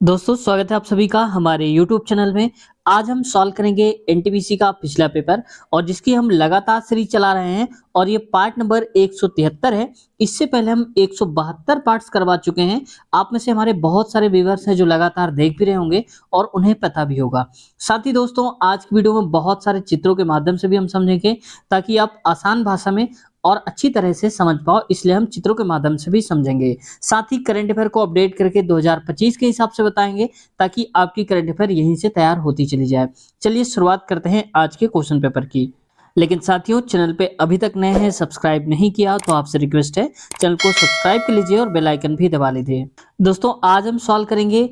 दोस्तों स्वागत है आप सभी का हमारे YouTube चैनल में। आज हम सॉल्व करेंगे एनटीपीसी का पिछला पेपर और जिसकी हम लगातार सीरीज चला रहे हैं और ये पार्ट नंबर 173 है। इससे पहले हम 172 पार्ट्स करवा चुके हैं। आप में से हमारे बहुत सारे व्यूअर्स हैं जो लगातार देख भी रहे होंगे और उन्हें पता भी होगा। साथ ही दोस्तों आज की वीडियो में बहुत सारे चित्रों के माध्यम से भी हम समझेंगे ताकि आप आसान भाषा में और अच्छी तरह से समझ पाओ, इसलिए हम चित्रों के माध्यम से भी समझेंगे। साथ ही करंट अफेयर को अपडेट करके 2025 के हिसाब से बताएंगे ताकि आपकी करंट अफेयर यहीं से तैयार होती चली जाए। चलिए शुरुआत करते हैं आज के क्वेश्चन पेपर की। लेकिन साथियों चैनल पे अभी तक नए हैं, सब्सक्राइब नहीं किया तो आपसे रिक्वेस्ट है चैनल को सब्सक्राइब कर लीजिए और बेल आइकन भी दबा लीजिए। दोस्तों आज हम सॉल्व करेंगे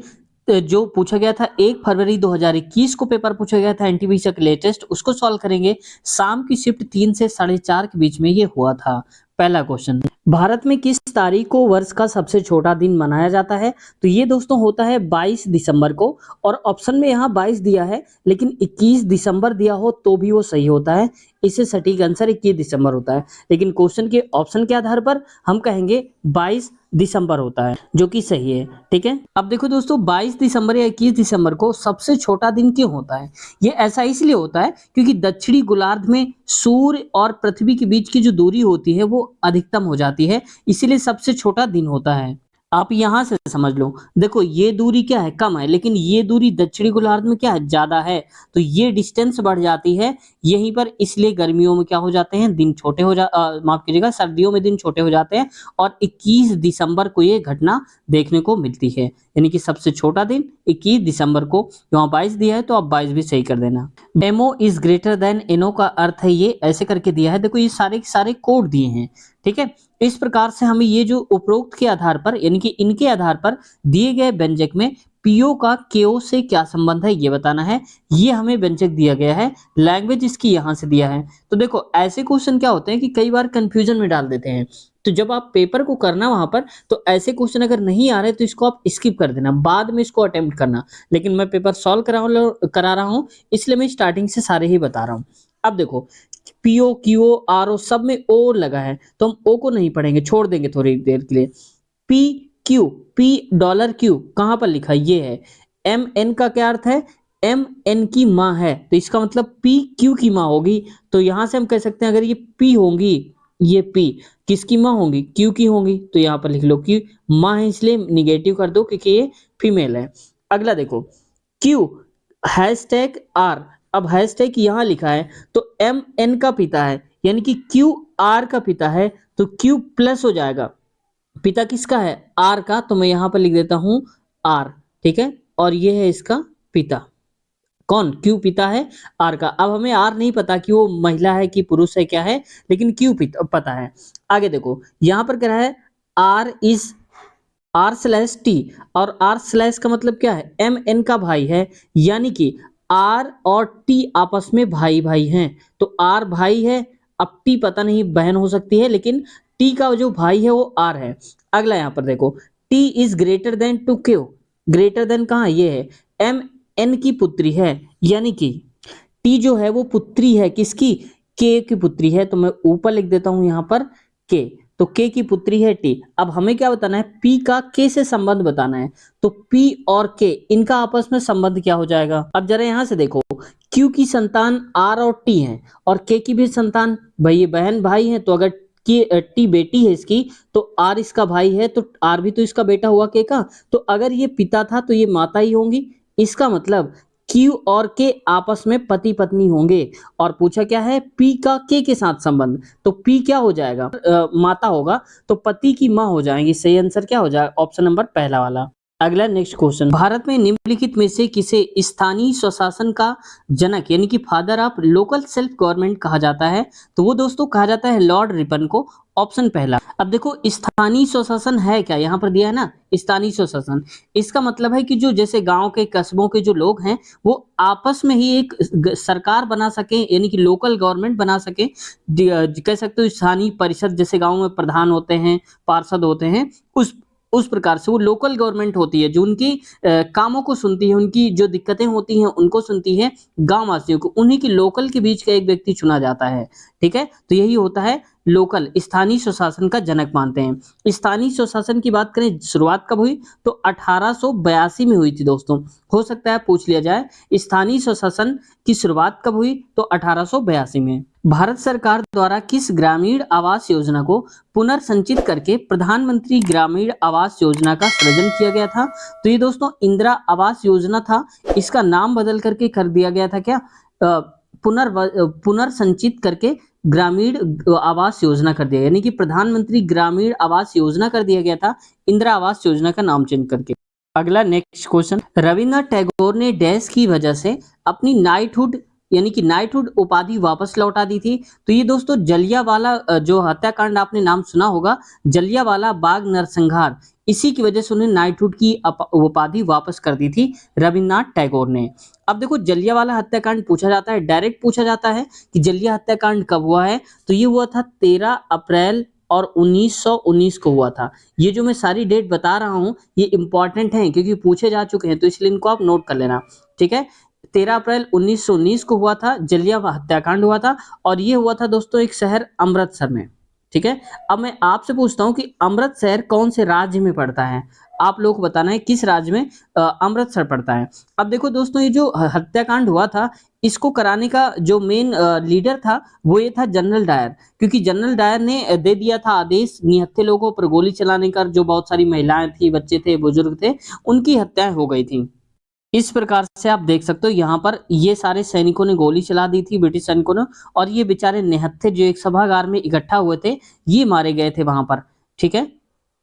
जो पूछा गया था 1 फरवरी 2021 को पेपर पूछा गया था एनटीपीसी का लेटेस्ट, उसको सॉल्व करेंगे। शाम की शिफ्ट 3 से 4:30 के बीच में ये हुआ था। पहला क्वेश्चन, भारत में किस तारीख को वर्ष का सबसे छोटा दिन मनाया जाता है? तो ये दोस्तों होता है 22 दिसंबर को। और ऑप्शन में यहाँ 22 दिया है लेकिन 21 दिसंबर दिया हो तो भी वो सही होता है। इससे सटीक आंसर 21 दिसंबर होता है, लेकिन क्वेश्चन के ऑप्शन के आधार पर हम कहेंगे 22 दिसंबर होता है जो कि सही है। ठीक है, अब देखो दोस्तों 22 दिसंबर या 21 दिसंबर को सबसे छोटा दिन क्यों होता है? ये ऐसा इसलिए होता है क्योंकि दक्षिणी गोलार्ध में सूर्य और पृथ्वी के बीच की जो दूरी होती है वो अधिकतम हो जाती है, इसीलिए सबसे छोटा दिन होता है। आप यहां से समझ लो, देखो ये दूरी क्या है, कम है, लेकिन ये दूरी दक्षिणी गोलार्ध में क्या है, ज्यादा है, तो ये डिस्टेंस बढ़ जाती है यहीं पर, इसलिए गर्मियों में क्या हो जाते हैं, दिन छोटे हो माफ कीजिएगा, सर्दियों में दिन छोटे हो जाते हैं और 21 दिसंबर को ये घटना देखने को मिलती है। यानी कि सबसे छोटा दिन 21 दिसंबर को। यहाँ 22 दिया है तो आप 22 भी सही कर देना। डेमो इज ग्रेटर देन एनो का अर्थ है ये ऐसे करके दिया है। देखो ये सारे के सारे कोड दिए हैं। ठीक है, इस प्रकार से हमें ये जो उपरोक्त के आधार पर यानी कि इनके आधार पर दिए गए व्यंजक में पीओ का केओ से क्या संबंध है ये बताना है। ये हमें व्यंजक दिया गया है, लैंग्वेज इसकी यहां से दिया है। तो देखो ऐसे क्वेश्चन क्या होते हैं कि कई बार कंफ्यूजन में डाल देते हैं, तो जब आप पेपर को करना वहां पर तो ऐसे क्वेश्चन अगर नहीं आ रहे तो इसको आप स्किप कर देना, बाद में इसको अटेम्प्ट करना। लेकिन मैं पेपर सॉल्व करा रहा हूं इसलिए मैं स्टार्टिंग से सारे ही बता रहा हूं। अब देखो पीओ क्यूओ आरओ सब में ओ लगा है तो हम ओ को नहीं पढ़ेंगे, छोड़ देंगे थोड़ी देर के लिए। P Q, P dollar Q कहां पर लिखा है, ये है। एम एन का क्या अर्थ है, एम एन की माँ है तो इसका मतलब पी क्यू की माँ होगी। तो यहां से हम कह सकते हैं अगर ये पी होंगी, ये पी किसकी माँ होंगी, क्यू की होंगी, तो यहां पर लिख लो कि माँ है इसलिए निगेटिव कर दो क्योंकि ये फीमेल है। अगला देखो क्यू हैशटैग आर, अब हैशटैग यहां लिखा है तो एम एन का पिता है यानी कि क्यू आर का पिता है तो क्यू प्लस हो जाएगा। पिता किसका है, आर का, तो मैं यहां पर लिख देता हूं आर। ठीक है, और ये है इसका पिता, कौन, क्यू पिता है आर का। अब हमें आर नहीं पता कि वो महिला है कि पुरुष है क्या है, लेकिन क्यू पिता पता है। आगे देखो यहां पर क्या है, R is R slash T, और आर स्लैश का मतलब क्या है, एम एन का भाई है, यानी कि आर और टी आपस में भाई भाई हैं तो आर भाई है। अब टी पता नहीं बहन हो सकती है, लेकिन टी का जो भाई है वो आर है। अगला यहां पर देखो T is greater than two Q, greater than कहां, ये है, एम एन की पुत्री है, यानी कि टी जो है वो पुत्री है किसकी, के की पुत्री है, तो मैं ऊपर लिख देता हूं यहां पर के, तो के की पुत्री है टी। अब हमें क्या बताना है, पी का के से संबंध बताना है, तो पी और के इनका आपस में संबंध क्या हो जाएगा। अब जरा यहां से देखो क्यू की संतान आर और टी है और के की भी संतान, भाई ये बहन भाई है, तो अगर टी बेटी है इसकी तो आर इसका भाई है तो आर भी तो इसका बेटा हुआ के का, तो अगर ये पिता था तो ये माता ही होंगी। इसका मतलब क्यू और के आपस में पति पत्नी होंगे। और पूछा क्या है, पी का के साथ संबंध, तो पी क्या हो जाएगा, माता होगा, तो पति की माँ हो जाएंगी। सही आंसर क्या हो जाएगा, ऑप्शन नंबर पहला वाला। अगला नेक्स्ट क्वेश्चन, भारत में निम्नलिखित में से किसे स्थानीय स्वशासन का जनक यानी कि father of local self government कहा जाता है? तो वो दोस्तों कहा जाता है लॉर्ड रिपन को, ऑप्शन पहला। अब देखो स्थानीय स्वशासन है क्या, यहाँ पर दिया है ना स्थानीय स्वशासन, इसका मतलब है कि जो जैसे गांव के कस्बों के जो लोग हैं वो आपस में ही एक सरकार बना सके यानी कि लोकल गवर्नमेंट बना सके। कह सकते हो स्थानीय परिषद, जैसे गांव में प्रधान होते हैं, पार्षद होते हैं, उस प्रकार से वो लोकल गवर्नमेंट होती है जो उनकी कामों को सुनती है, उनकी जो दिक्कतें होती हैं उनको सुनती है, गांव वासियों को, उन्हीं की लोकल के बीच का एक व्यक्ति चुना जाता है। ठीक है, तो यही होता है लोकल स्थानीय स्वशासन का जनक मानते हैं। स्थानीय स्वशासन की बात करें शुरुआत कब हुई तो 1882 में हुई थी दोस्तों। हो सकता है पूछ लिया जाए स्थानीय स्वशासन की शुरुआत कब हुई तो 1882 में। भारत सरकार द्वारा किस ग्रामीण आवास योजना को पुनर्संचित करके प्रधानमंत्री ग्रामीण आवास योजना का सृजन किया गया था? तो ये दोस्तों इंदिरा आवास योजना था। इसका नाम बदल करके कर दिया गया था क्या? पुनर्संचित करके ग्रामीण आवास योजना कर दिया, यानी कि प्रधानमंत्री ग्रामीण आवास योजना कर दिया गया था इंदिरा आवास योजना का नाम चेंज करके। अगला नेक्स्ट क्वेश्चन, रविन्द्रनाथ टैगोर ने डैश की वजह से अपनी नाइटहुड यानी कि नाइटहुड उपाधि वापस लौटा दी थी? तो ये दोस्तों जलियांवाला जो हत्याकांड आपने नाम सुना होगा, जलियांवाला बाग नरसंहार, इसी की वजह से उन्हें नाइटहुड की उपाधि वापस कर दी थी रविन्द्रनाथ टैगोर ने। अब देखो जलियांवाला हत्याकांड पूछा जाता है, डायरेक्ट पूछा जाता है कि जलिया हत्याकांड कब हुआ है, तो ये हुआ था 13 अप्रैल और 1919 को हुआ था। ये जो मैं सारी डेट बता रहा हूँ ये इंपॉर्टेंट है क्योंकि पूछे जा चुके हैं, तो इसलिए इनको आप नोट कर लेना, ठीक है। 13 अप्रैल 1919 को हुआ था, जलियांवाला हत्याकांड हुआ था और ये हुआ था दोस्तों एक शहर अमृतसर में, ठीक है। अब मैं आपसे पूछता हूँ कि अमृतसर कौन से राज्य में पड़ता है? आप लोग को बताना है किस राज्य में अमृतसर पड़ता है। अब देखो दोस्तों ये जो हत्याकांड हुआ था इसको कराने का जो मेन लीडर था वो ये था जनरल डायर, क्योंकि जनरल डायर ने दे दिया था आदेश निहत्थे लोगों पर गोली चलाने का। जो बहुत सारी महिलाएं थी, बच्चे थे, बुजुर्ग थे, उनकी हत्याएं हो गई थी। इस प्रकार से आप देख सकते हो यहाँ पर ये सारे सैनिकों ने गोली चला दी थी, ब्रिटिश सैनिकों ने, और ये बेचारे निहत्थे जो एक सभागार में इकट्ठा हुए थे ये मारे गए थे वहां पर, ठीक है।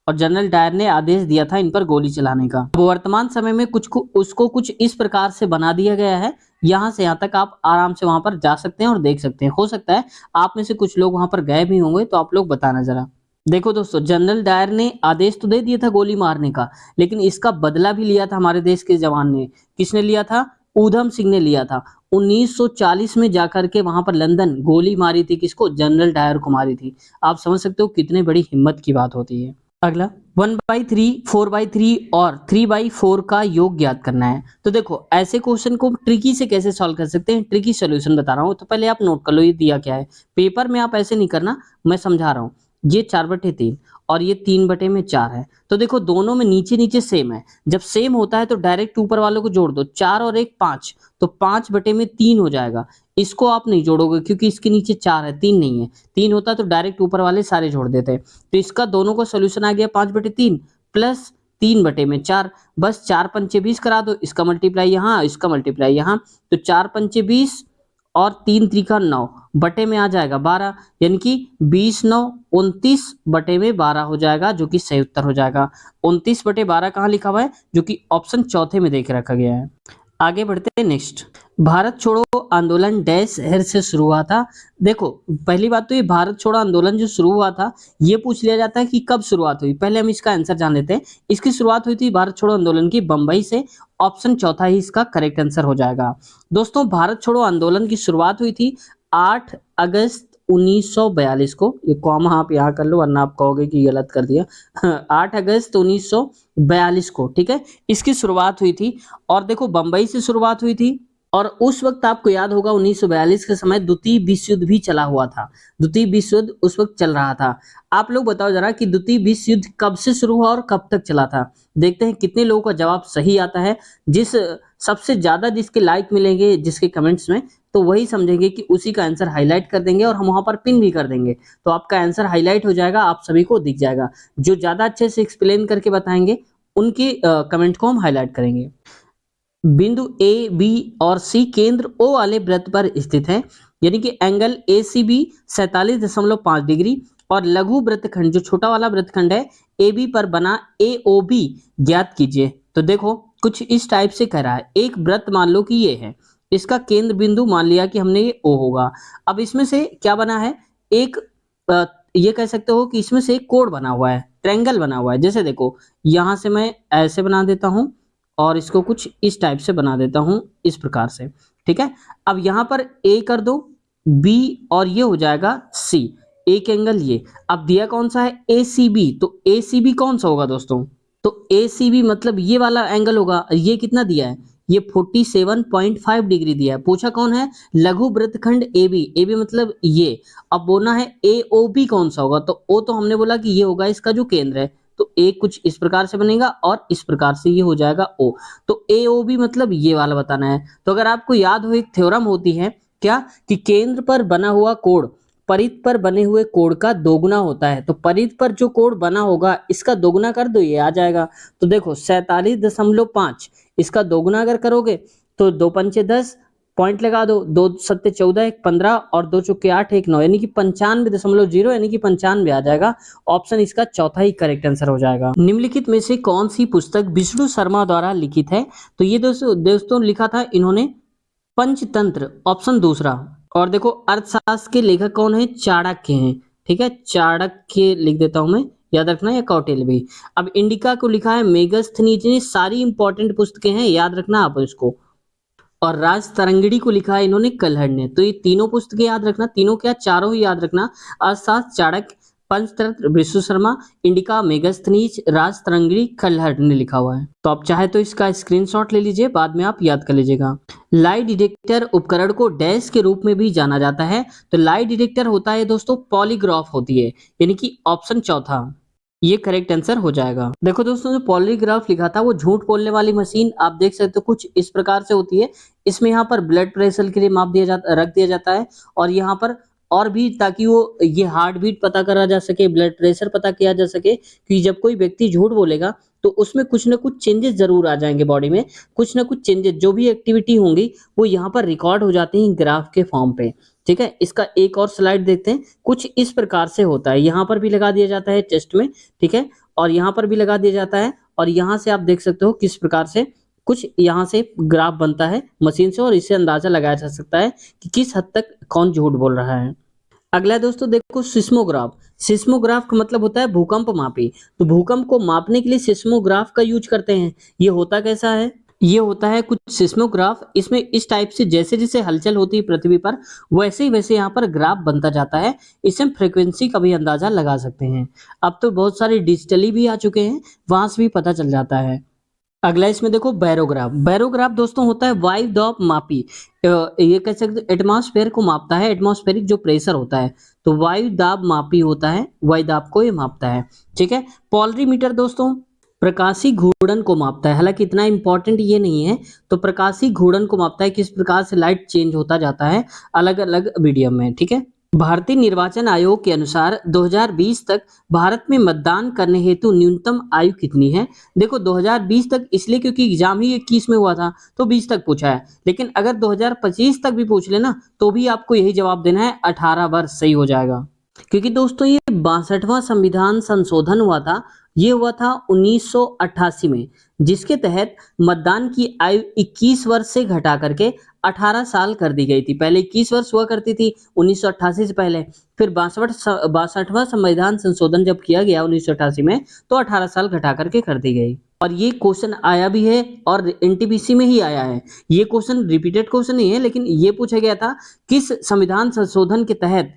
और जनरल डायर ने आदेश दिया था इन पर गोली चलाने का। वर्तमान समय में उसको कुछ इस प्रकार से बना दिया गया है, यहाँ से यहाँ तक आप आराम से वहां पर जा सकते हैं और देख सकते हैं। हो सकता है आप में से कुछ लोग वहां पर गए भी होंगे, तो आप लोग बताना जरा। देखो दोस्तों जनरल डायर ने आदेश तो दे दिया था गोली मारने का, लेकिन इसका बदला भी लिया था हमारे देश के जवान ने। किसने लिया था? ऊधम सिंह ने लिया था। 1940 में जाकर के वहां पर लंदन गोली मारी थी, किसको? जनरल डायर को मारी थी। आप समझ सकते हो कितने बड़ी हिम्मत की बात होती है। अगला 1/3, 4/3 और 3/4 का योग ज्ञात करना है। तो देखो ऐसे क्वेश्चन को ट्रिकी से कैसे सॉल्व कर सकते हैं, ट्रिकी सॉल्यूशन बता रहा हूँ, तो पहले आप नोट कर लो ये दिया क्या है। पेपर में आप ऐसे नहीं करना, मैं समझा रहा हूँ। ये 4/3 और ये 3/4 है। तो देखो दोनों में नीचे नीचे सेम है, जब सेम होता है तो डायरेक्ट ऊपर वालों को जोड़ दो, 4 और 1 5, तो 5/3 हो जाएगा। इसको आप नहीं जोड़ोगे क्योंकि इसके नीचे 4 है, 3 नहीं है। 3 होता तो डायरेक्ट ऊपर वाले सारे जोड़ देते। तो इसका दोनों का सोल्यूशन आ गया 5/3 प्लस 3/4। बस 4 पंचे 20 करा दो, इसका मल्टीप्लाई यहाँ, इसका मल्टीप्लाई यहाँ, तो 4 पंचे 20 और 3 त्रिका 9 बटे में आ जाएगा 12, यानी कि 20 9 29/12 हो जाएगा, जो कि सही उत्तर हो जाएगा। 29/12 कहाँ लिखा हुआ है? जो कि ऑप्शन चौथे में देख रखा गया है। आगे बढ़ते हैं नेक्स्ट। भारत छोड़ो आंदोलन डैश शहर से शुरू हुआ था? देखो पहली बात तो ये भारत छोड़ो आंदोलन जो शुरू हुआ था ये पूछ लिया जाता है कि कब शुरुआत हुई। पहले हम इसका आंसर जान लेते हैं। इसकी शुरुआत हुई थी भारत छोड़ो आंदोलन की बंबई से। ऑप्शन चौथा ही इसका करेक्ट आंसर हो जाएगा। दोस्तों भारत छोड़ो आंदोलन की शुरुआत हुई थी 8 अगस्त 1942 को। ये कॉमा आप यहाँ कर लो वरना आप कहोगे कि गलत कर दिया। 8 अगस्त 1942 को, ठीक है, इसकी शुरुआत हुई थी। और देखो बंबई से शुरुआत हुई थी और उस वक्त आपको याद होगा 1942 के समय द्वितीय विश्व युद्ध भी चला हुआ था। द्वितीय विश्व युद्ध उस वक्त चल रहा था। आप लोग बताओ जरा कि द्वितीय विश्व युद्ध कब से शुरू हुआ और कब तक चला था? देखते हैं कितने लोगों का जवाब सही आता है। जिस सबसे ज्यादा जिसके लाइक मिलेंगे जिसके कमेंट्स में, तो वही समझेंगे कि उसी का आंसर हाईलाइट कर देंगे और हम वहां पर पिन भी कर देंगे, तो आपका आंसर हाईलाइट हो जाएगा, आप सभी को दिख जाएगा। जो ज्यादा अच्छे से एक्सप्लेन करके बताएंगे उनके कमेंट को हम हाईलाइट करेंगे। बिंदु ए बी और सी केंद्र ओ वाले वृत्त पर स्थित है, यानी कि angle A C B 47.5 degree और लघु वृत्तखंड जो छोटा वाला वृत्तखंड है ए बी पर बना ए ओ बी ज्ञात कीजिए। तो देखो कुछ इस टाइप से कह रहा है, एक वृत्त मान लो कि ये है, इसका केंद्र बिंदु मान लिया कि हमने ये ओ होगा। अब इसमें से क्या बना है? एक ये कह सकते हो कि इसमें से एक कोण बना हुआ है, ट्रायंगल बना हुआ है। जैसे देखो यहां से मैं ऐसे बना देता हूं और इसको कुछ इस टाइप से बना देता हूं, इस प्रकार से, ठीक है। अब यहां पर ए कर दो, बी और ये हो जाएगा सी, एक एंगल ये। अब दिया कौन सा है? ए सी बी, तो ए सी बी कौन सा होगा दोस्तों? तो ए सी बी मतलब ये वाला एंगल होगा। ये कितना दिया है? ये 47.5 डिग्री दिया है। पूछा कौन है? लघु वृत्तखंड AB। AB मतलब ये। अब बोलना है AOB कौन सा होगा, तो O तो हमने बोला कि ये होगा इसका जो केंद्र है, तो A कुछ इस प्रकार से बनेगा और इस प्रकार से ये हो जाएगा O। तो AOB मतलब ये वाला बताना है। तो अगर आपको याद हो, एक थ्योरम होती है क्या, कि केंद्र पर बना हुआ कोण परिध पर बने हुए कोण का दोगुना होता है। तो परिध पर जो कोण बना होगा इसका दोगुना कर दो, ये आ जाएगा। तो देखो 47.5, इसका दोगुना अगर करोगे तो 2 पंचे 10, पॉइंट लगा दो, 2 सत्ते 14, 1 15 और 2 चौके 8, 1 9, यानी कि 95.0 यानी कि 95 आ जाएगा। ऑप्शन इसका चौथा ही करेक्ट आंसर हो जाएगा। निम्नलिखित में से कौन सी पुस्तक विष्णु शर्मा द्वारा लिखित है? तो ये दोस्तों लिखा था इन्होंने पंचतंत्र, ऑप्शन दूसरा। और देखो अर्थशास्त्र के लेखक कौन है? चाणक्य हैं। ठीक है, चाणक्य लिख देता हूं मैं, याद रखना, या कौटिल्य भी। अब इंडिका को लिखा है मेगस्थनीज ने। सारी इंपॉर्टेंट पुस्तकें हैं, याद रखना आप इसको। और राज तरंगिणी को लिखा है इन्होंने कल्हड़ ने। तो ये तीनों पुस्तकें याद रखना, तीनों क्या, चारों ही याद रखना। अर्थशास्त्र चाणक्य, पंचतंत्र विष्णु शर्मा, इंडिका मेगस्थनीज, राज तरंगिणी कल्हड़ ने लिखा हुआ है। तो आप चाहे तो इसका स्क्रीनशॉट ले लीजिए, बाद में आप याद कर लीजिएगा। लाई डिटेक्टर उपकरण को डैश के रूप में भी जाना जाता है। तो लाई डिटेक्टर होता है दोस्तों पॉलीग्राफ होती है, यानी कि ऑप्शन चौथा ये करेक्ट आंसर हो जाएगा। देखो दोस्तों, जो पॉलीग्राफ लिखा था वो झूठ बोलने वाली मशीन, आप देख सकते हो कुछ इस प्रकार से होती है। इसमें यहाँ पर ब्लड प्रेशर के लिए माप दिया जाता, रख दिया जाता है, और यहाँ पर और भी, ताकि वो ये हार्ट बीट पता करा जा सके, ब्लड प्रेशर पता किया जा सके, कि जब कोई व्यक्ति झूठ बोलेगा तो उसमें कुछ ना कुछ चेंजेस जरूर आ जाएंगे बॉडी में। कुछ ना कुछ चेंजेस, जो भी एक्टिविटी होंगी वो यहाँ पर रिकॉर्ड हो जाती हैं ग्राफ के फॉर्म पे। ठीक है, इसका एक और स्लाइड देखते हैं। कुछ इस प्रकार से होता है, यहाँ पर भी लगा दिया जाता है चेस्ट में, ठीक है, और यहाँ पर भी लगा दिया जाता है, और यहाँ से आप देख सकते हो किस प्रकार से कुछ यहाँ से ग्राफ बनता है मशीन से, और इससे अंदाजा लगाया जा सकता है कि किस हद तक कौन झूठ बोल रहा है। अगला दोस्तों देखो सिस्मोग्राफ। सिस्मोग्राफ का मतलब होता है भूकंप मापी। तो भूकंप को मापने के लिए सिस्मोग्राफ का यूज करते हैं। ये होता कैसा है? ये होता है कुछ सिस्मोग्राफ, इसमें इस टाइप से जैसे जैसे हलचल होती है पृथ्वी पर, वैसे ही वैसे यहाँ पर ग्राफ बनता जाता है। इससे हम फ्रीक्वेंसी का भी अंदाजा लगा सकते हैं। अब तो बहुत सारे डिजिटली भी आ चुके हैं, वहां से भी पता चल जाता है। अगला इसमें देखो बैरोग्राफ। बैरोग्राफ दोस्तों होता है वायु दाब मापी। ये कह सकते एटमॉस्फेयर को मापता है, एटमॉस्फेरिक जो प्रेशर होता है, तो वायु दाब मापी होता है, वायु दाब को ये मापता है। ठीक है, पोलरीमीटर दोस्तों प्रकाशी घूर्णन को मापता है। हालांकि इतना इंपॉर्टेंट ये नहीं है। तो प्रकाशी घूर्णन को मापता है, किस प्रकार से लाइट चेंज होता जाता है अलग अलग मीडियम में। ठीक है, भारतीय निर्वाचन आयोग के अनुसार 2020 तक भारत में मतदान करने हेतु न्यूनतम आयु कितनी है? देखो 2020 तक इसलिए क्योंकि एग्जाम ही 21 में हुआ था, तो 20 तक पूछा है। लेकिन अगर 2025 तक भी पूछ लेना तो भी आपको यही जवाब देना है, 18 वर्ष सही हो जाएगा। क्योंकि दोस्तों ये 62वां संविधान संशोधन हुआ था, ये हुआ था 1988 में, जिसके तहत मतदान की आयु 21 वर्ष से घटा करके 18 साल कर दी गई थी। पहले 21 वर्ष हुआ करती थी 1988 से पहले। फिर 62वां संविधान संशोधन जब किया गया 1988 में, तो 18 साल घटा करके कर दी गई। और ये क्वेश्चन आया भी है और एनटीपीसी में ही आया है। ये क्वेश्चन रिपीटेड क्वेश्चन नहीं है, लेकिन ये पूछा गया था किस संविधान संशोधन के तहत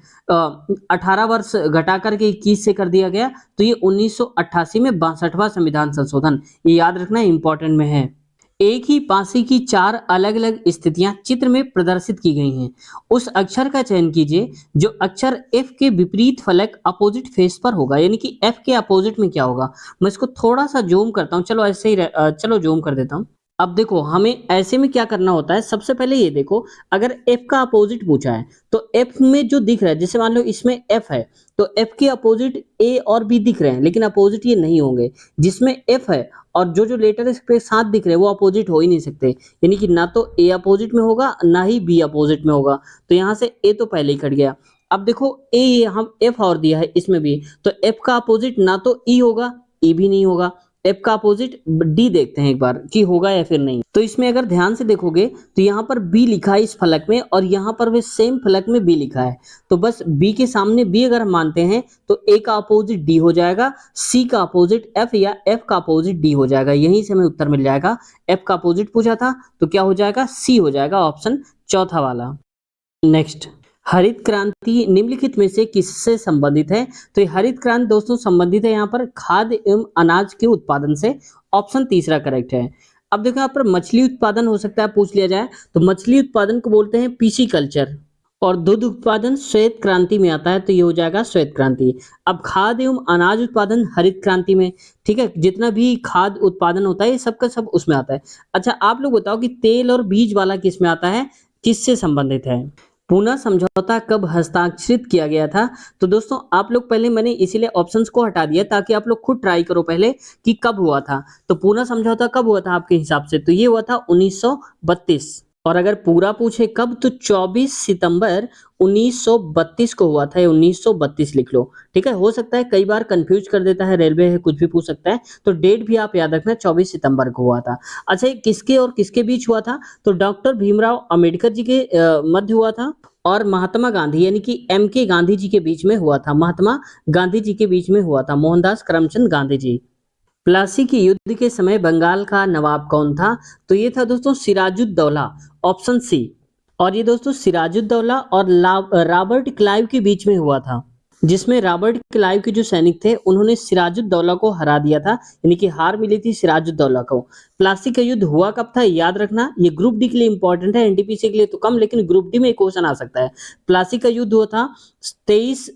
18 वर्ष घटा करके 21 से कर दिया गया। तो ये 1988 में 62वां संविधान संशोधन, ये याद रखना इंपॉर्टेंट में है। एक ही पासी की 4 अलग अलग स्थितियां चित्र में प्रदर्शित की गई हैं। उस अक्षर का चयन कीजिए जो अक्षर F के विपरीत फलक अपोजिट फेस पर होगा। यानी कि F के अपोजिट में क्या होगा, मैं इसको थोड़ा सा जूम करता हूं। चलो ऐसे ही चलो जूम कर देता हूं। अब देखो हमें ऐसे में क्या करना होता है, सबसे पहले ये देखो, अगर F का अपोजिट पूछा है तो F में जो दिख रहा है, जैसे मान लो इसमें F है तो F के अपोजिट A और B दिख रहे हैं, लेकिन अपोजिट ये नहीं होंगे। जिसमें F है और जो जो लेटर इसके साथ दिख रहे हैं वो अपोजिट हो ही नहीं सकते। यानी कि ना तो A अपोजिट में होगा ना ही B अपोजिट में होगा। तो यहाँ से A तो पहले ही कट गया। अब देखो A हम F और दिया है इसमें भी, तो F का अपोजिट ना तो E होगा, E भी नहीं होगा। F का अपोजिट D देखते हैं एक बार कि होगा या फिर नहीं। तो इसमें अगर ध्यान से देखोगे तो यहाँ पर B लिखा है इस फलक में, और यहाँ पर भी सेम फलक में B लिखा है। तो बस B के सामने B अगर हम मानते हैं तो A का अपोजिट D हो जाएगा, C का अपोजिट F या F का अपोजिट D हो जाएगा। यहीं से हमें उत्तर मिल जाएगा। F का अपोजिट पूछा था तो क्या हो जाएगा, C हो जाएगा, ऑप्शन चौथा वाला। नेक्स्ट, हरित क्रांति निम्नलिखित में से किससे संबंधित है? तो ये हरित क्रांति दोस्तों संबंधित है यहाँ पर खाद्य एवं अनाज के उत्पादन से। ऑप्शन तीसरा करेक्ट है। अब देखो यहाँ पर मछली उत्पादन हो सकता है पूछ लिया जाए, तो मछली उत्पादन को बोलते हैं पीसी कल्चर। और दूध उत्पादन श्वेत क्रांति में आता है, तो ये हो जाएगा श्वेत क्रांति। अब खाद्य एवं अनाज उत्पादन हरित क्रांति में। ठीक है, जितना भी खाद्य उत्पादन होता है ये सब का सब उसमें आता है। अच्छा, आप लोग बताओ कि तेल और बीज वाला किस में आता है, किससे संबंधित है? पूना समझौता कब हस्ताक्षरित किया गया था? तो दोस्तों आप लोग पहले, मैंने इसीलिए ऑप्शंस को हटा दिया ताकि आप लोग खुद ट्राई करो पहले कि कब हुआ था। तो पूना समझौता कब हुआ था आपके हिसाब से? तो ये हुआ था 1932। और अगर पूरा पूछे कब, तो 24 सितंबर 1932 को हुआ था। ये 1932 लिख लो। ठीक है, हो सकता है कई बार कंफ्यूज कर देता है, रेलवे है, कुछ भी पूछ सकता है, तो डेट भी आप याद रखना, 24 सितंबर को हुआ था। अच्छा, ये किसके और किसके बीच हुआ था? तो डॉक्टर भीमराव अंबेडकर जी के मध्य हुआ था, और महात्मा गांधी यानी कि एम के गांधी जी के बीच में हुआ था। महात्मा गांधी जी के बीच में हुआ था, मोहनदास करमचंद गांधी जी। प्लासी के युद्ध के समय बंगाल का नवाब कौन था? तो ये था दोस्तों सिराजुद्दौला, ऑप्शन सी। और ये दोस्तों सिराजुद्दौला और रॉबर्ट क्लाइव के बीच में हुआ था, जिसमें रॉबर्ट क्लाइव के जो सैनिक थे उन्होंने सिराजुद्दौला को हरा दिया था, यानी कि हार मिली थी सिराजुद्दौला को। प्लासी का युद्ध हुआ कब था, याद रखना, ये ग्रुप डी के लिए इंपॉर्टेंट है, एनटीपीसी के लिए तो कम, लेकिन ग्रुप डी में क्वेश्चन आ सकता है। प्लासी का युद्ध हुआ था 23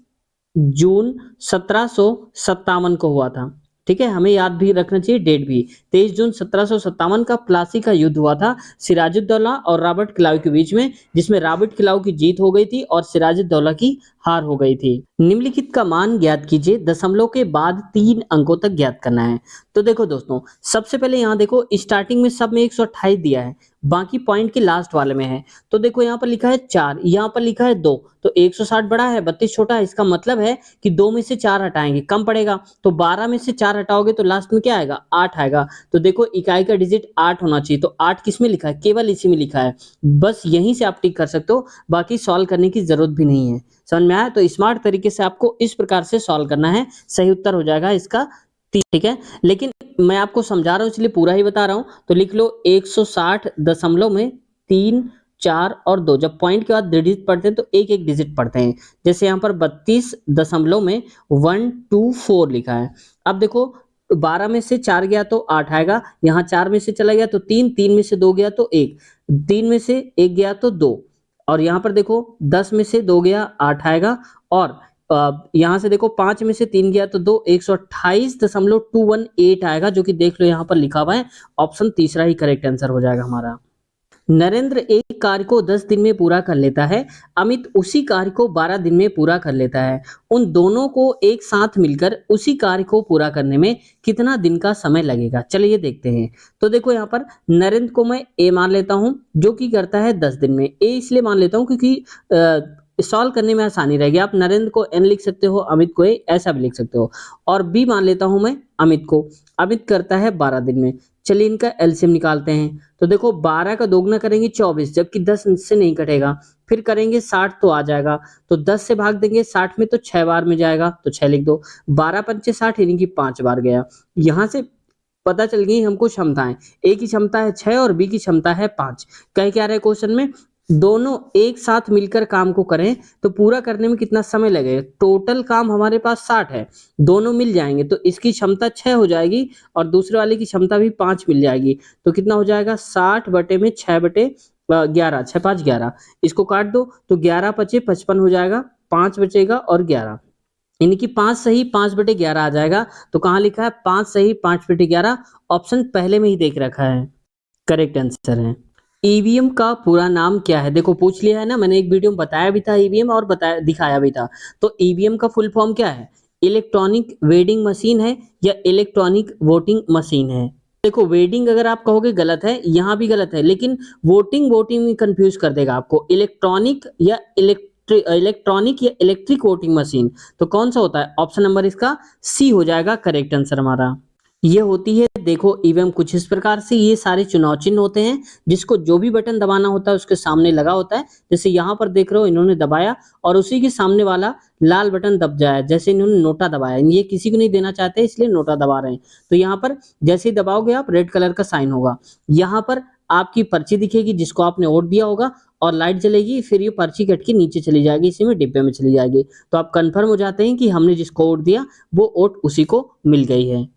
जून 1757 को हुआ था। ठीक है, हमें याद भी रखना चाहिए डेट भी। 23 जून 1757 का प्लासी का युद्ध हुआ था सिराजुद्दौला और रॉबर्ट क्लाइव के बीच में, जिसमें रॉबर्ट क्लाइव की जीत हो गई थी और सिराजुद्दौला की हार हो गई थी। निम्नलिखित का मान ज्ञात कीजिए, दशमलव के बाद 3 अंकों तक ज्ञात करना है। तो देखो दोस्तों, सबसे पहले यहाँ देखो स्टार्टिंग में सब में 128 दिया है, बाकी पॉइंट के लास्ट वाले में है। तो देखो यहाँ पर लिखा है 4, यहाँ पर लिखा है 2, तो 160 बड़ा है, 32 छोटा है। इसका मतलब है कि 2 में से 4 हटाएंगे, कम पड़ेगा। तो 12 में से 4 हटाओगे तो लास्ट में क्या आएगा, 8 आएगा। तो देखो इकाई का डिजिट 8 होना चाहिए, तो 8 किस में लिखा है, केवल इसी में लिखा है। बस यहीं से आप टिक कर सकते हो, बाकी सॉल्व करने की जरूरत भी नहीं है। समझ में आया? तो स्मार्ट तरीके से आपको इस प्रकार से सॉल्व करना है, सही उत्तर हो जाएगा इसका। ठीक है, लेकिन मैं आपको समझा रहा हूं इसलिए पूरा ही बता रहा हूं। तो लिख लो 160 दशमलव में 3, 4 और 2, जब पॉइंट के बाद डिजिट पढ़ते हैं तो एक एक डिजिट पढ़ते हैं। जैसे यहाँ पर 32 दशमलव में 124 लिखा है। अब देखो 12 में से 4 गया तो 8 आएगा, यहाँ 4 में से चला गया तो 3, 3 में से 2 गया तो 1, 3 में से 1 गया तो 2, और यहाँ पर देखो 10 में से 2 गया 8 आएगा, और यहाँ से देखो 5 में से 3 गया तो 2, 128.218 आएगा, जो कि देख लो यहाँ पर लिखा हुआ है। ऑप्शन तीसरा ही करेक्ट आंसर हो जाएगा हमारा। नरेंद्र एक कार्य को 10 दिन में पूरा कर लेता है, अमित उसी कार्य को 12 दिन में पूरा कर लेता है। उन दोनों को एक साथ मिलकर उसी कार्य को पूरा करने में कितना दिन का समय लगेगा? चलिए देखते हैं। तो देखो यहाँ पर नरेंद्र को मैं ए मान लेता हूं, जो कि करता है 10 दिन में। ए इसलिए मान लेता हूं क्योंकि सॉल्व करने में आसानी रहेगी। आप नरेंद्र को एन लिख सकते हो, अमित को ए, ऐसा भी लिख सकते हो। और बी मान लेता हूं मैं अमित को, अमित करता है 12 दिन में। चलिए इनका एलसीएम निकालते हैं। तो देखो 12 का दोगुना करेंगे 24, जबकि 10 से नहीं कटेगा। फिर करेंगे 60 तो आ जाएगा, तो 10 से भाग देंगे 60 में तो 6 बार में जाएगा, तो 6 लिख दो। 12 पंचे 60 यानी कि 5 बार गया। यहाँ से पता चल गई हमको क्षमताएं, ए की क्षमता है 6 और बी की क्षमता है 5। कह क्या रहे क्वेश्चन में, दोनों एक साथ मिलकर काम को करें तो पूरा करने में कितना समय लगेगा? टोटल काम हमारे पास 60 है, दोनों मिल जाएंगे तो इसकी क्षमता 6 हो जाएगी और दूसरे वाले की क्षमता भी 5 मिल जाएगी। तो कितना हो जाएगा, 60 बटे में 6 बटे 11, 6 5 11, इसको काट दो तो 11 पचे 55 हो जाएगा, 5 बचेगा और 11, यानी कि 5 सही 5 बटे 11 आ जाएगा। तो कहाँ लिखा है 5 सही 5 बटे 11, ऑप्शन पहले में ही देख रखा है, करेक्ट आंसर है। ईवीएम का पूरा नाम क्या है? देखो पूछ लिया है ना, मैंने एक वीडियो में बताया भी था ईवीएम, और बताया दिखाया भी था। तो ईवीएम का फुल फॉर्म क्या है? इलेक्ट्रॉनिक वेडिंग मशीन है या इलेक्ट्रॉनिक वोटिंग मशीन है? देखो वेडिंग अगर आप कहोगे गलत है, यहाँ भी गलत है, लेकिन वोटिंग वोटिंग में कंफ्यूज कर देगा आपको। इलेक्ट्रॉनिक या इलेक्ट्रिक वोटिंग मशीन, तो कौन सा होता है? ऑप्शन नंबर इसका सी हो जाएगा करेक्ट आंसर हमारा। ये होती है, देखो ईवीएम कुछ इस प्रकार से, ये सारे चुनाव चिन्ह होते हैं, जिसको जो भी बटन दबाना होता है उसके सामने लगा होता है। जैसे यहाँ पर देख रहे हो इन्होंने दबाया और उसी के सामने वाला लाल बटन दब जाए, जैसे इन्होंने नोटा दबाया, ये किसी को नहीं देना चाहते इसलिए नोटा दबा रहे हैं। तो यहाँ पर जैसे ही दबाओगे आप, रेड कलर का साइन होगा, यहाँ पर आपकी पर्ची दिखेगी जिसको आपने वोट दिया होगा, और लाइट जलेगी, फिर ये पर्ची कट के नीचे चली जाएगी, इसी में डिब्बे में चली जाएगी। तो आप कंफर्म हो जाते हैं कि हमने जिसको वोट दिया वो वोट उसी को मिल गई है।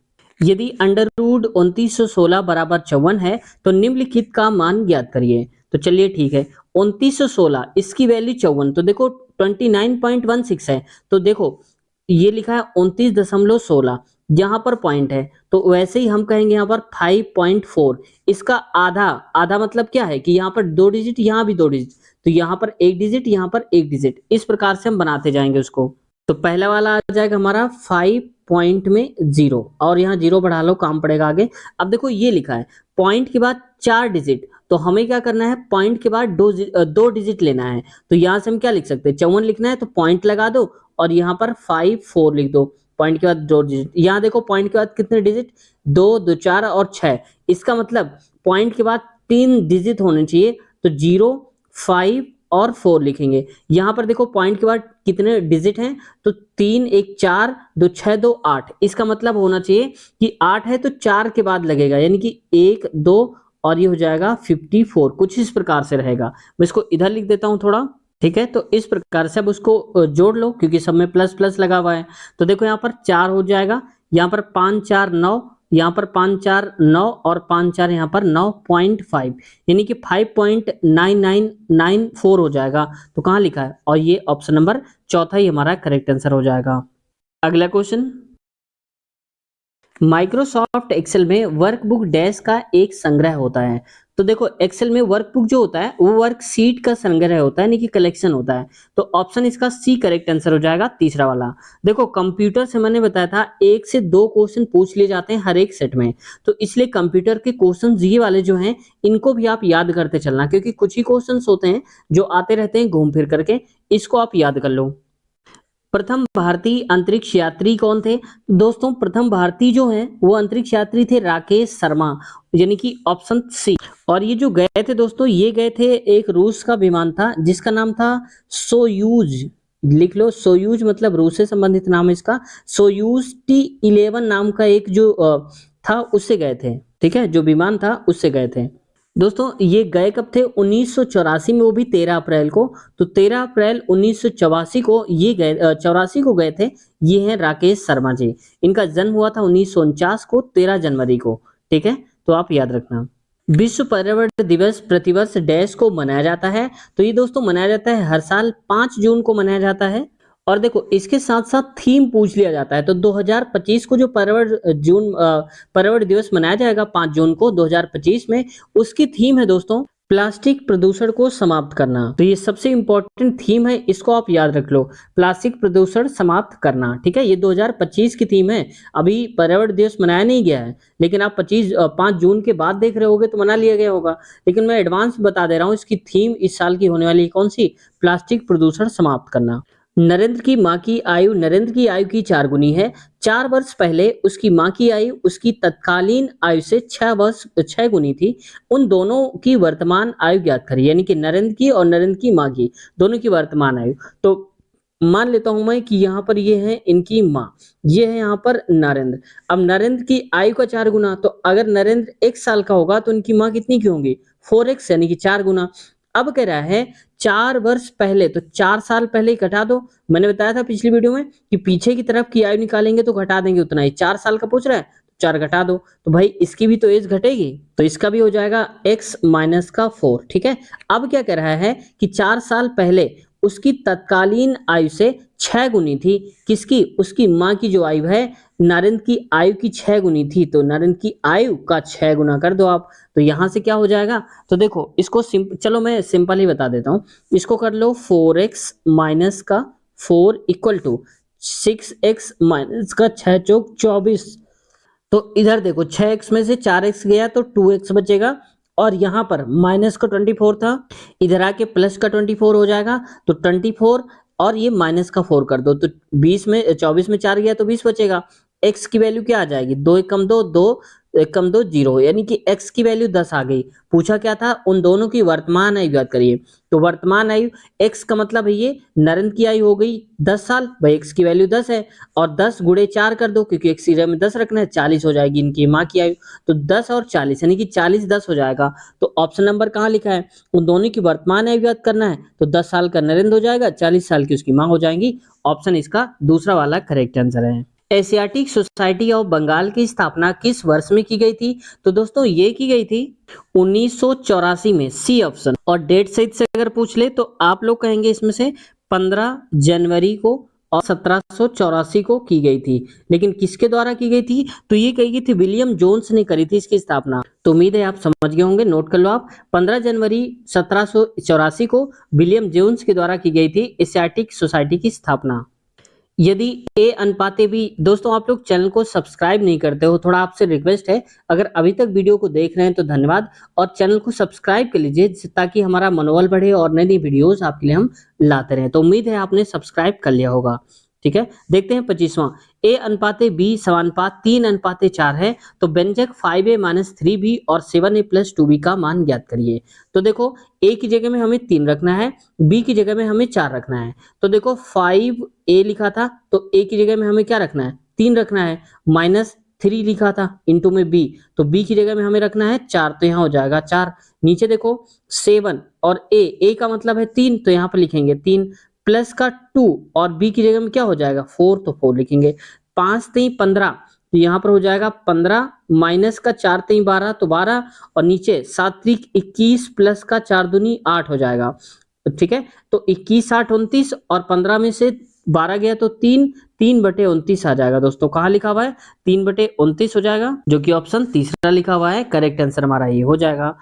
यदि अंडर रूट 2916 बराबर 54 है तो निम्नलिखित का मान ज्ञात करिए। तो चलिए ठीक है, 2916 इसकी वैल्यू 54, तो देखो 29.16 है, तो देखो ये लिखा है 29.16, यहाँ पर पॉइंट है तो वैसे ही हम कहेंगे यहाँ पर 5.4, इसका आधा, आधा मतलब क्या है कि यहाँ पर 2 डिजिट, यहाँ भी 2 डिजिट, तो यहाँ पर 1 डिजिट, यहाँ पर 1 डिजिट, इस प्रकार से हम बनाते जाएंगे उसको। तो पहला वाला आ जाएगा हमारा 5 पॉइंट में 0, और यहाँ 0 बढ़ा लो, काम पड़ेगा आगे। अब देखो ये लिखा है पॉइंट के बाद 4 डिजिट, तो हमें क्या करना है, पॉइंट के बाद 2 डिजिट लेना है। तो यहाँ से हम क्या लिख सकते हैं, 54 लिखना है तो पॉइंट लगा दो और यहाँ पर 54 लिख दो, पॉइंट के बाद 2 डिजिट। यहाँ देखो पॉइंट के बाद कितने डिजिट, 2, 2 4 और 6, इसका मतलब पॉइंट के बाद 3 डिजिट होने चाहिए, तो 0, 5 और 4 लिखेंगे। यहाँ पर देखो पॉइंट के बाद कितने डिजिट हैं, तो 3, 1 4, 2 6, 2 8, इसका मतलब होना चाहिए कि 8 है तो 4 के बाद लगेगा, यानी कि 1 2 और ये हो जाएगा 54, कुछ इस प्रकार से रहेगा। मैं इसको इधर लिख देता हूं थोड़ा, ठीक है। तो इस प्रकार से अब उसको जोड़ लो, क्योंकि सब में प्लस प्लस लगा हुआ है। तो देखो यहाँ पर 4 हो जाएगा, यहाँ पर 5 4 9, यहाँ पर 5 4 9 और 5 4 यहाँ पर 9.5, यानी कि 5.9994 हो जाएगा। तो कहाँ लिखा है, और ये ऑप्शन नंबर चौथा ही हमारा करेक्ट आंसर हो जाएगा। अगला क्वेश्चन, माइक्रोसॉफ्ट एक्सेल में वर्कबुक डैश का एक संग्रह होता है। तो देखो एक्सेल में वर्कबुक जो होता है वो वर्कशीट का संग्रह होता है, यानी कि कलेक्शन होता है। तो ऑप्शन इसका सी करेक्ट आंसर हो जाएगा, तीसरा वाला। देखो कंप्यूटर से मैंने बताया था 1 से 2 क्वेश्चन पूछ लिए जाते हैं हर एक सेट में, तो इसलिए कंप्यूटर के क्वेश्चन ये वाले जो हैं इनको भी आप याद करते चलना, क्योंकि कुछ ही क्वेश्चन होते हैं जो आते रहते हैं घूम फिर करके, इसको आप याद कर लो। प्रथम भारतीय अंतरिक्ष यात्री कौन थे? दोस्तों प्रथम भारतीय जो हैं वो अंतरिक्ष यात्री थे राकेश शर्मा, यानी कि ऑप्शन सी। और ये जो गए थे दोस्तों, ये गए थे, एक रूस का विमान था जिसका नाम था सोयूज, लिख लो सोयूज, मतलब रूस से संबंधित नाम है इसका। सोयूज T11 नाम का एक जो था उससे गए थे, ठीक है, जो विमान था उससे गए थे। दोस्तों ये गए कब थे, 1984 में, वो भी 13 अप्रैल को। तो 13 अप्रैल 1984 को ये गए, 84 को गए थे। ये हैं राकेश शर्मा जी, इनका जन्म हुआ था 1949 को, 13 जनवरी को, ठीक है। तो आप याद रखना। विश्व पर्यावरण दिवस प्रतिवर्ष डैश को मनाया जाता है। तो ये दोस्तों मनाया जाता है हर साल 5 जून को मनाया जाता है। और देखो इसके साथ साथ थीम पूछ लिया जाता है। तो 2025 को जो पर्यावरण दिवस मनाया जाएगा 5 जून को 2025 में, उसकी थीम है दोस्तों प्लास्टिक प्रदूषण को समाप्त करना। तो ये सबसे इंपॉर्टेंट थीम है, इसको आप याद रख लो, प्लास्टिक प्रदूषण समाप्त करना, ठीक है। ये 2025 की थीम है, अभी पर्यावरण दिवस मनाया नहीं गया है, लेकिन आप 5 जून के बाद देख रहे होगे तो मना लिया गया होगा, लेकिन मैं एडवांस बता दे रहा हूँ इसकी थीम इस साल की होने वाली कौन सी, प्लास्टिक प्रदूषण समाप्त करना। नरेंद्र की मां की आयु नरेंद्र की आयु की 4 गुनी है। 4 वर्ष पहले उसकी मां की आयु उसकी तत्कालीन आयु से 6 गुनी थी। उन दोनों की वर्तमान आयु ज्ञात करिए, यानी कि नरेंद्र की और नरेंद्र की मां की, दोनों की वर्तमान आयु। तो मान लेता हूं मैं कि यहाँ पर ये है इनकी माँ, ये है यहाँ पर नरेंद्र। अब नरेंद्र की आयु का 4 गुना, तो अगर नरेंद्र 1 साल का होगा तो इनकी माँ कितनी की होंगी, 4x, यानी कि 4 गुना। अब कह रहा है 4 वर्ष पहले, तो 4 साल पहले ही घटा दो। मैंने बताया था पिछली वीडियो में कि पीछे की तरफ की आयु निकालेंगे तो घटा देंगे उतना ही। 4 साल का पूछ रहा है, 4 घटा दो, तो भाई इसकी भी तो एज घटेगी, तो इसका भी हो जाएगा x माइनस का 4, ठीक है। अब क्या कह रहा है कि 4 साल पहले उसकी तत्कालीन आयु से 6 गुनी थी, किसकी, उसकी माँ की जो आयु है, नरेंद्र की आयु की 6 गुनी थी, तो नरेंद्र की आयु का 6 गुना कर दो आप। तो यहां से क्या हो जाएगा, तो देखो इसको चलो मैं सिंपल ही बता देता हूँ, इसको कर लो 4x माइनस का 4 इक्वल टू 6x माइनस का 6 चौक 24। तो इधर देखो 6x में से 4x गया तो 2x बचेगा, और यहाँ पर माइनस का 24 था, इधर आके प्लस का 24 हो जाएगा, तो 24 और ये माइनस का 4 कर दो, तो 20 में 24 में 4 गया तो 20 बचेगा। x की वैल्यू क्या आ जाएगी, 2 एक कम 2, 2 एक कम 2 0, यानी कि x की वैल्यू 10 आ गई। पूछा क्या था, उन दोनों की वर्तमान आयु ज्ञात करिए। तो वर्तमान आयु x का मतलब है ये नरेंद्र की आयु हो गई 10 साल, भाई x की वैल्यू 10 है, और 10 गुणे 4 कर दो, क्योंकि x की जगह में 10 रखना है, 40 हो जाएगी इनकी माँ की आयु। तो 10 और 40 यानी कि 40 10 हो जाएगा। तो ऑप्शन नंबर कहाँ लिखा है, उन दोनों की वर्तमान आयु ज्ञात करना है, तो 10 साल का नरेंद्र हो जाएगा, 40 साल की उसकी माँ हो जाएंगी। ऑप्शन इसका दूसरा वाला करेक्ट आंसर है। एशियाटिक सोसाइटी ऑफ बंगाल की स्थापना किस वर्ष में की गई थी? तो दोस्तों ये की गई थी 1984 में, सी ऑप्शन। और डेट सहित से अगर पूछ ले तो आप लोग कहेंगे इसमें से 15 जनवरी को और 1784 को की गई थी। लेकिन किसके द्वारा की गई थी? तो ये कही गई थी विलियम जोन्स ने करी थी इसकी स्थापना। तो उम्मीद है आप समझ गए होंगे, नोट कर लो आप। 15 जनवरी 1784 को विलियम जोन्स के द्वारा की गई थी एशियाटिक सोसाइटी की स्थापना। यदि ए अनुपाते भी, दोस्तों आप लोग चैनल को सब्सक्राइब नहीं करते हो, थोड़ा आपसे रिक्वेस्ट है, अगर अभी तक वीडियो को देख रहे हैं तो धन्यवाद, और चैनल को सब्सक्राइब कर लीजिए ताकि हमारा मनोबल बढ़े और नई नई वीडियोस आपके लिए हम लाते रहें। तो उम्मीद है आपने सब्सक्राइब कर लिया होगा। ठीक है, देखते हैं 25वां। ए अनुपाते बी समानुपात 3:4 है, तो व्यंजक 5a-3b और 7a+2b का मान ज्ञात करिए। तो देखो ए की जगह में हमें 3 रखना है, बी की जगह में हमें 4 रखना है। तो देखो 5a लिखा था तो ए की जगह में हमें क्या रखना है? 3 रखना है। -3 लिखा था इंटू में बी, तो बी की जगह में हमें रखना है 4, तो यहाँ हो जाएगा 4। नीचे देखो 7 और ए का मतलब है 3, तो यहाँ पर लिखेंगे 3 प्लस का 2 और बी की जगह में क्या हो जाएगा 4, तो 4 लिखेंगे। 5 3 15, तो यहाँ पर हो जाएगा 15 माइनस का 4 3 12, तो 12 और नीचे 7 3 21 प्लस का 4 दूनी 8 हो जाएगा। ठीक है, तो 21 8 29 और 15 में से 12 गया तो 3/29 आ जाएगा। दोस्तों कहाँ लिखा हुआ है? 3/29 हो जाएगा, जो कि ऑप्शन तीसरा लिखा हुआ है। करेक्ट आंसर हमारा ये हो जाएगा।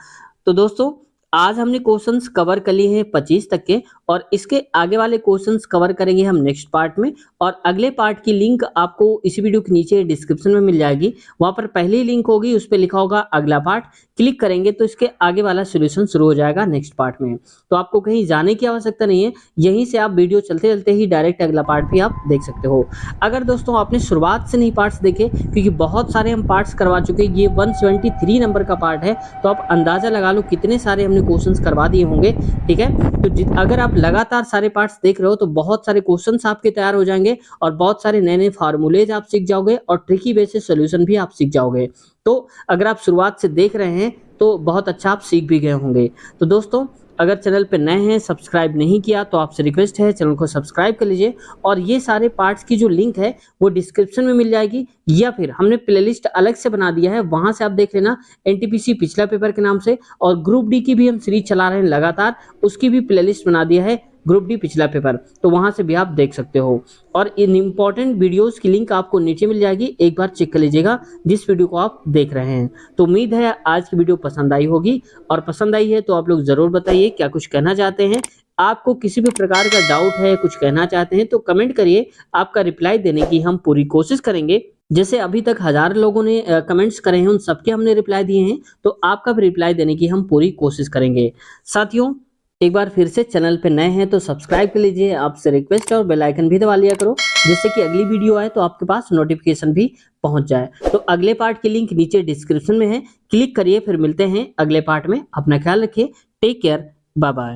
तो दोस्तों आज हमने क्वेश्चंस कवर कर लिए हैं 25 तक के, और इसके आगे वाले क्वेश्चंस कवर करेंगे हम नेक्स्ट पार्ट में। और अगले पार्ट की लिंक आपको इसी वीडियो के नीचे डिस्क्रिप्शन में मिल जाएगी, वहां पर पहली लिंक होगी, उस पर लिखा होगा अगला पार्ट। क्लिक करेंगे तो इसके आगे वाला सोल्यूशन शुरू हो जाएगा नेक्स्ट पार्ट में। तो आपको कहीं जाने की आवश्यकता नहीं है, यहीं से आप वीडियो चलते चलते ही डायरेक्ट अगला पार्ट भी आप देख सकते हो। अगर दोस्तों आपने शुरुआत से नहीं पार्ट्स देखे, क्योंकि बहुत सारे हम पार्ट्स करवा चुके हैं, ये 173 नंबर का पार्ट है, तो आप अंदाजा लगा लो कितने सारे हमने क्वेश्चंस करवा दिए होंगे। ठीक है, तो अगर आप लगातार सारे पार्ट्स देख रहे हो तो बहुत सारे क्वेश्चंस आपके तैयार हो जाएंगे और बहुत सारे नए नए फार्मूलेज आप सीख जाओगे और ट्रिकी वे से सोल्यूशन भी आप सीख जाओगे। तो अगर आप शुरुआत से देख रहे हैं तो बहुत अच्छा आप सीख भी गए होंगे। तो दोस्तों अगर चैनल पे नए हैं, सब्सक्राइब नहीं किया, तो आपसे रिक्वेस्ट है चैनल को सब्सक्राइब कर लीजिए, और ये सारे पार्ट्स की जो लिंक है वो डिस्क्रिप्शन में मिल जाएगी, या फिर हमने प्लेलिस्ट अलग से बना दिया है, वहां से आप देख लेना एनटीपीसी पिछला पेपर के नाम से। और ग्रुप डी की भी हम सीरीज चला रहे हैं लगातार, उसकी भी प्लेलिस्ट बना दिया है, ग्रुप डी पिछला पेपर, तो वहां से भी आप देख सकते हो। और इन इंपॉर्टेंट वीडियोस की लिंक आपको नीचे मिल जाएगी, एक बार चेक कर लीजिएगा जिस वीडियो को आप देख रहे हैं। तो उम्मीद है आज की वीडियो पसंद आई होगी, और पसंद आई है तो आप लोग जरूर बताइए क्या कुछ कहना चाहते हैं। आपको किसी भी प्रकार का डाउट है, कुछ कहना चाहते हैं तो कमेंट करिए, आपका रिप्लाई देने की हम पूरी कोशिश करेंगे। जैसे अभी तक 1000 लोगों ने कमेंट्स करे हैं, उन सबके हमने रिप्लाई दिए हैं, तो आपका भी रिप्लाई देने की हम पूरी कोशिश करेंगे। साथियों एक बार फिर से चैनल पे नए हैं तो सब्सक्राइब कर लीजिए, आपसे रिक्वेस्ट है, और बेल आइकन भी दबा लिया करो, जिससे कि अगली वीडियो आए तो आपके पास नोटिफिकेशन भी पहुंच जाए। तो अगले पार्ट की लिंक नीचे डिस्क्रिप्शन में है, क्लिक करिए, फिर मिलते हैं अगले पार्ट में। अपना ख्याल रखिए, टेक केयर, बाय बाय।